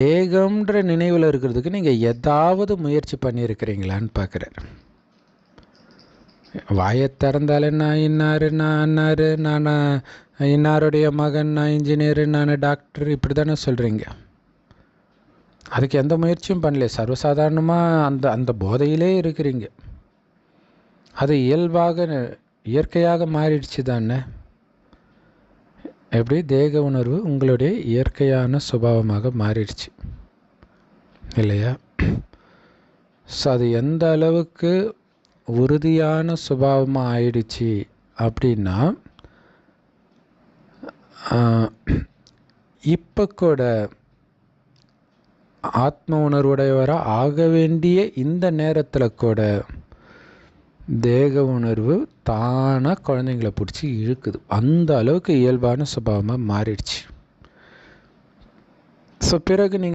தேகம்ன்ற நினைவில் இருக்கிறதுக்கு நீங்கள் ஏதாவது முயற்சி பண்ணியிருக்கிறீங்களான்னு பார்க்குறார். வாயை திறந்தாலே நான் இன்னார், நான் அன்னார், நான் இன்னாருடைய மகன், நான் இன்ஜினியரு, நான் டாக்டர், இப்படி தானே சொல்கிறீங்க. அதுக்கு எந்த முயற்சியும் பண்ணல. சர்வசாதாரணமாக அந்த போதையிலே இருக்கிறீங்க. அது இயற்கையாக மாறிடுச்சு தானே. எப்படி தேக உணர்வு உங்களுடைய இயற்கையான சுபாவமாக மாறிடுச்சு இல்லையா? ஸோ அது எந்த அளவுக்கு உறுதியான சுபாவமாக ஆயிடுச்சு அப்படின்னா, இப்போ கூட ஆத்ம உணர்வுடையவராக ஆக வேண்டிய இந்த நேரத்தில் கூட தேக உணர்வு தானாக குழந்தைங்கள பிடிச்சி இழுக்குது. அந்த அளவுக்கு இயல்பான சுபாவமாக மாறிடுச்சு. ஸோ பிறகு நீங்கள்